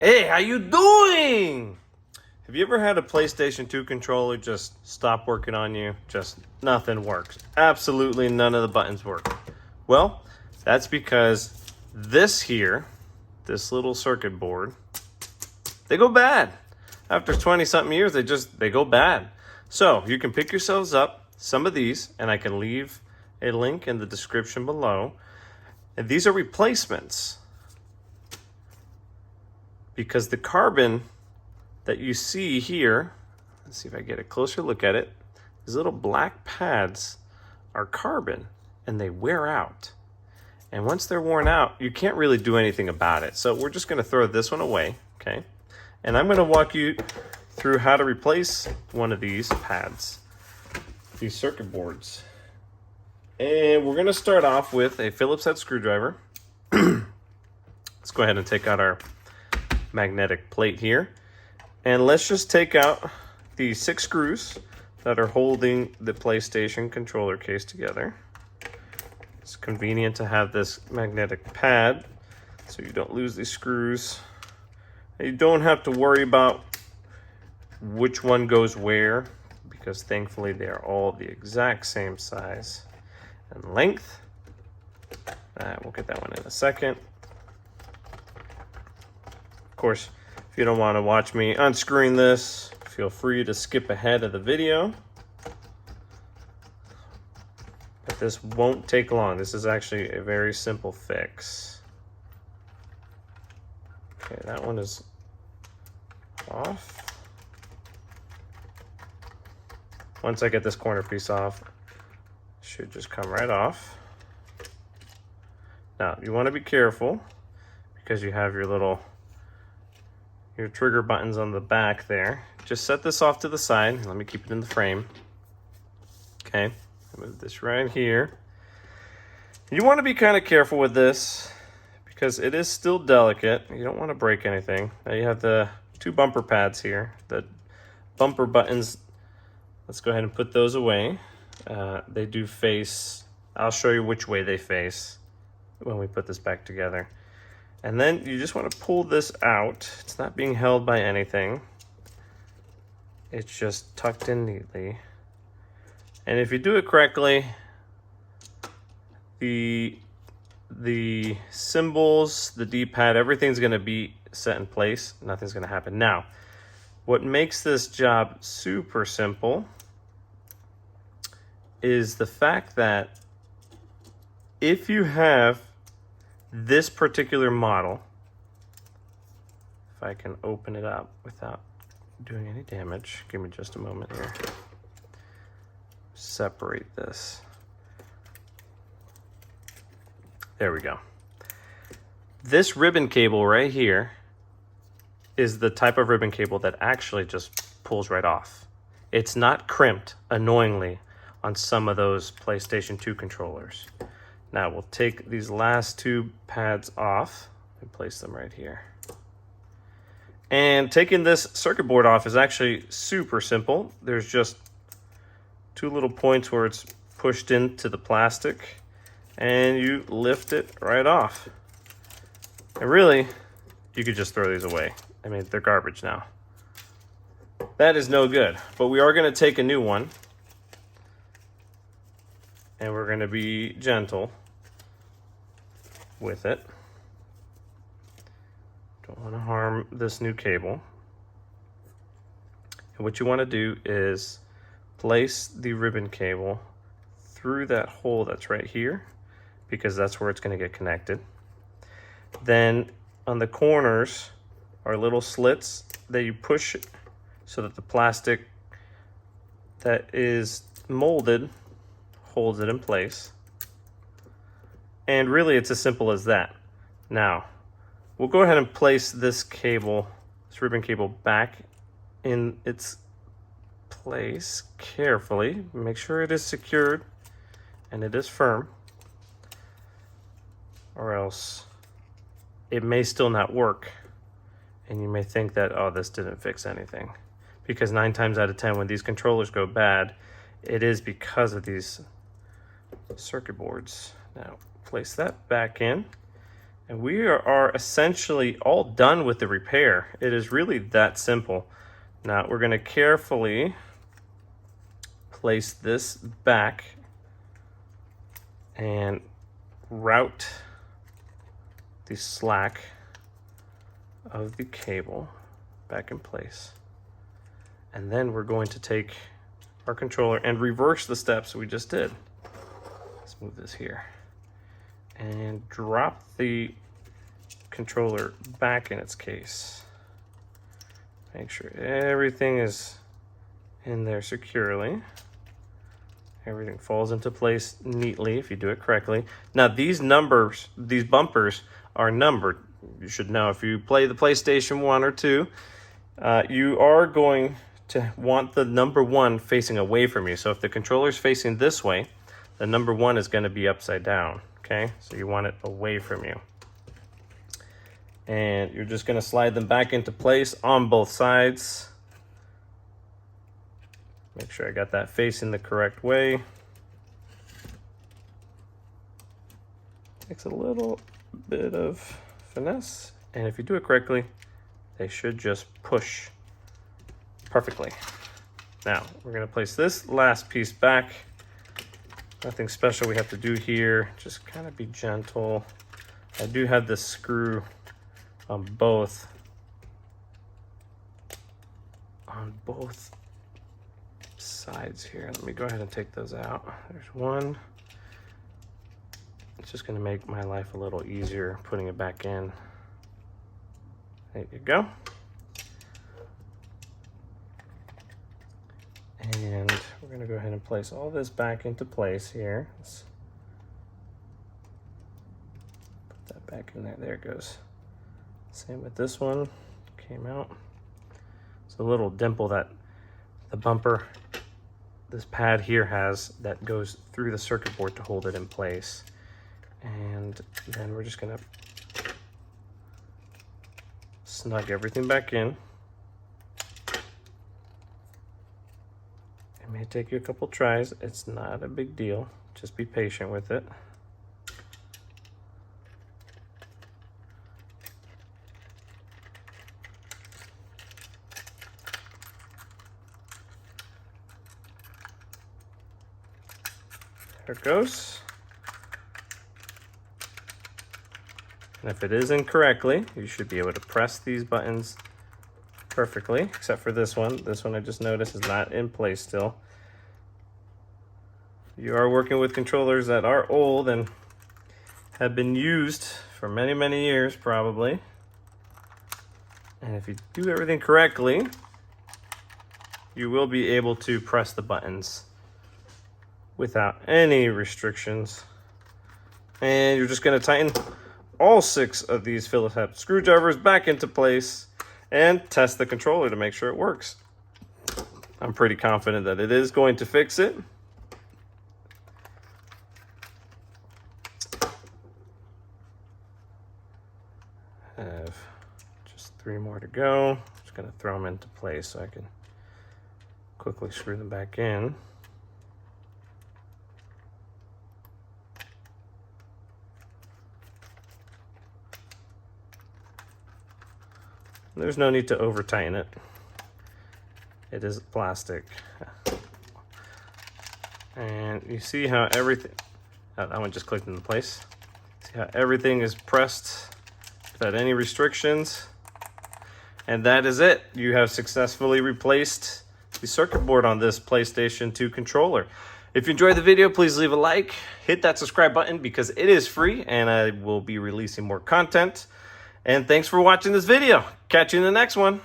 Hey, how you doing? Have you ever had a PlayStation 2 controller just stop working on you? Just nothing works. Absolutely none of the buttons work. Well, that's because this this little circuit board, they go bad. After 20 something years, they go bad. So you can pick yourselves up some of these, and I can leave a link in the description below. And these are replacements, because the carbon that you see here, let's see if I get a closer look at it, these little black pads are carbon and they wear out. And once they're worn out, you can't really do anything about it. So we're just gonna throw this one away, okay? And I'm gonna walk you through how to replace one of these pads, these circuit boards. And we're gonna start off with a Phillips head screwdriver. Let's go ahead and take out our magnetic plate here. And let's just take out the 6 screws that are holding the PlayStation controller case together. It's convenient to have this magnetic pad so you don't lose these screws. You don't have to worry about which one goes where, because thankfully they are all the exact same size and length. We'll get that one in a second. Of course, if you don't want to watch me unscrewing this, feel free to skip ahead of the video. But this won't take long. This is actually a very simple fix. Okay, that one is off. Once I get this corner piece off, it should just come right off. Now, you want to be careful because you have your trigger buttons on the back there. Just set this off to the side. Let me keep it in the frame. Okay, move this right here. You want to be kind of careful with this because it is still delicate. You don't want to break anything. Now you have the 2 bumper pads here. The bumper buttons, let's go ahead and put those away. They do face, I'll show you which way they face when we put this back together. And then you just want to pull this out. It's not being held by anything. It's just tucked in neatly. And if you do it correctly, the symbols, the D-pad, everything's going to be set in place. Nothing's going to happen. Now, what makes this job super simple is the fact that if you have this particular model, if I can open it up without doing any damage, give me just a moment here. Separate this. There we go. This ribbon cable right here is the type of ribbon cable that actually just pulls right off. It's not crimped, annoyingly, on some of those PlayStation 2 controllers. Now we'll take these last 2 pads off and place them right here. And taking this circuit board off is actually super simple. There's just 2 little points where it's pushed into the plastic and you lift it right off. And really, you could just throw these away. I mean, they're garbage now. That is no good, but we are gonna take a new one and we're gonna be gentle with it. Don't want to harm this new cable. And what you want to do is place the ribbon cable through that hole that's right here, because that's where it's going to get connected. Then on the corners are little slits that you push so that the plastic that is molded holds it in place. And really, it's as simple as that. Now, we'll go ahead and place this cable, this ribbon cable, back in its place carefully. Make sure it is secured and it is firm, or else it may still not work. And you may think that, oh, this didn't fix anything. Because 9 times out of 10, when these controllers go bad, it is because of these circuit boards. Now, place that back in, And we are essentially all done with the repair. It is really that simple. Now we're going to carefully place this back and route the slack of the cable back in place. And then we're going to take our controller and reverse the steps we just did. Let's move this here. And drop the controller back in its case. Make sure everything is in there securely. Everything falls into place neatly if you do it correctly. Now these bumpers are numbered. You should know if you play the PlayStation 1 or 2, you are going to want the number 1 facing away from you. So if the controller's facing this way, the number 1 is going to be upside down. Okay, so you want it away from you. And you're just going to slide them back into place on both sides. Make sure I got that facing the correct way. Takes a little bit of finesse, and if you do it correctly, they should just push perfectly. Now, we're going to place this last piece back. Nothing special we have to do here, just kind of be gentle. I do have this screw on both sides here. Let me go ahead and take those out. There's one. It's just going to make my life a little easier putting it back in. There you go. And we're going to go ahead and place all this back into place here. Let's put that back in there. There it goes. Same with this one. Came out. It's a little dimple that the bumper, this pad here has, that goes through the circuit board to hold it in place. And then we're just going to snug everything back in. It may take you a couple tries. It's not a big deal. Just be patient with it. There it goes. And if it is incorrectly, you should be able to press these buttons perfectly, except for this one. This one I just noticed is not in place still. You are working with controllers that are old and have been used for many, many years probably. And if you do everything correctly, you will be able to press the buttons without any restrictions. And you're just going to tighten all 6 of these Phillips head screwdrivers back into place and test the controller to make sure it works. I'm pretty confident that it is going to fix it. I have just 3 more to go. Just going to throw them into place so I can quickly screw them back in. There's no need to over tighten it. It is plastic. And you see how everything, that one just clicked into place. See how everything is pressed without any restrictions. And that is it. You have successfully replaced the circuit board on this PlayStation 2 controller. If you enjoyed the video, please leave a like. Hit that subscribe button because it is free and I will be releasing more content. And thanks for watching this video. Catch you in the next one.